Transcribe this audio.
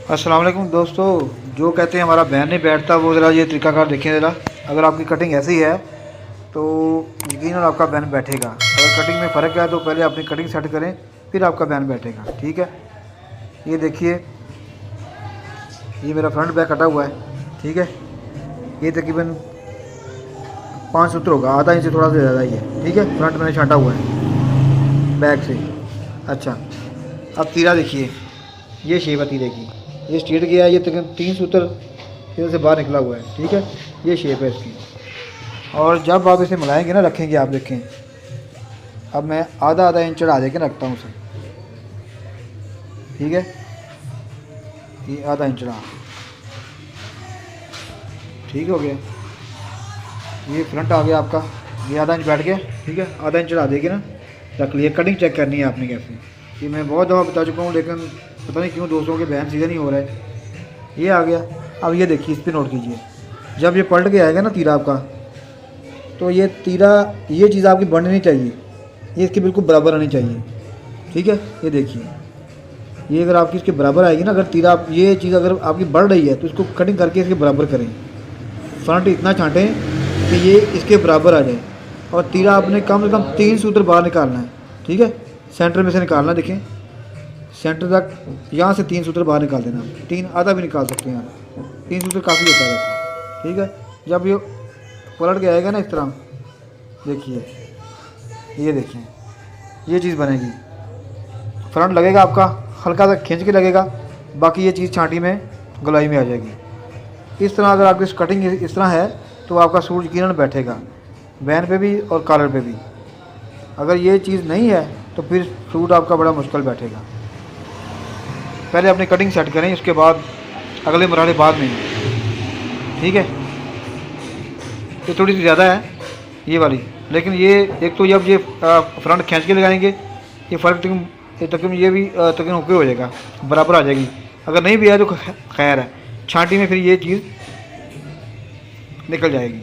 अस्सलाम वालेकुम दोस्तों। जो कहते हैं हमारा बहन नहीं बैठता, वो ज़रा ये तरीकाकार देखें ज़रा। अगर आपकी कटिंग ऐसी है तो यकीनन आपका बहन बैठेगा। अगर कटिंग में फ़र्क है तो पहले अपनी कटिंग सेट करें, फिर आपका बहन बैठेगा। ठीक है, ये देखिए, ये मेरा फ्रंट बैक कटा हुआ है। ठीक है, ये तकरीबन 5 सूत्र होगा, आधा इंच से थोड़ा सा ज़्यादा ही है। ठीक है, फ्रंट मैंने छाटा हुआ है बैक से। अच्छा, अब तीरा देखिए, ये शेप है तीरे की, ये स्ट्रेट गया है, ये तकरीबन 3 सूत्र इधर से बाहर निकला हुआ है। ठीक है, ये शेप है इसकी। और जब आप इसे मिलाएंगे ना, रखेंगे, आप देखें, अब मैं आधा आधा इंच चढ़ा दे के रखता हूँ उसे। ठीक है, ये आधा इंच चढ़ा, ठीक हो गया। ये फ्रंट आ गया आपका, ये आधा इंच बैठ गया। ठीक है, आधा इंच चढ़ा देगी ना, रख लिया। कटिंग चेक करनी है आपने कैसे, ये मैं बहुत दफ़ा बता चुका हूँ, लेकिन पता नहीं क्यों दोस्तों के बहन सीधे नहीं हो रहा है। ये आ गया। अब ये देखिए, इस पर नोट कीजिए, जब ये पलट के आएगा ना तीरा आपका, तो ये तीरा, ये चीज़ आपकी बढ़नी नहीं चाहिए, ये इसके बिल्कुल बराबर आनी चाहिए। ठीक है, ये देखिए, ये अगर आपकी इसके बराबर आएगी ना, अगर तीरा, ये चीज़ अगर आपकी बढ़ रही है तो इसको कटिंग करके इसके बराबर करें। फ्रंट इतना छाँटें कि ये इसके बराबर आ जाए, और तीरा आपने कम से कम 3 सूत्र बाहर निकालना है। ठीक है, सेंटर में से निकालना, देखें सेंटर तक, यहाँ से 3 सूत्र बाहर निकाल देना। 3 आधा भी निकाल सकते हैं यहाँ, 3 सूत्र काफ़ी होता है वैसे। ठीक है, जब ये पलट के आएगा ना इस तरह, देखिए, ये देखिए, ये चीज़ बनेगी। फ्रंट लगेगा आपका हल्का सा खींच के लगेगा, बाकी ये चीज़ छांटी में गोलाई में आ जाएगी। इस तरह अगर आपकी कटिंग इस तरह है तो आपका सूट यकीनन बैठेगा, बैन पे भी और कॉलर पे भी। अगर ये चीज़ नहीं है तो फिर सूट आपका बड़ा मुश्किल बैठेगा। पहले अपनी कटिंग सेट करें, उसके बाद अगले मरहले बाद में। ठीक है, ये थोड़ी सी ज़्यादा है ये वाली, लेकिन ये एक तो जब ये फ्रंट खींच के लगाएंगे, ये फ़र्क तकरीबन ये भी तकरीबन ओके हो जाएगा, बराबर आ जाएगी। अगर नहीं भी है तो खैर है, छांटी में फिर ये चीज़ निकल जाएगी।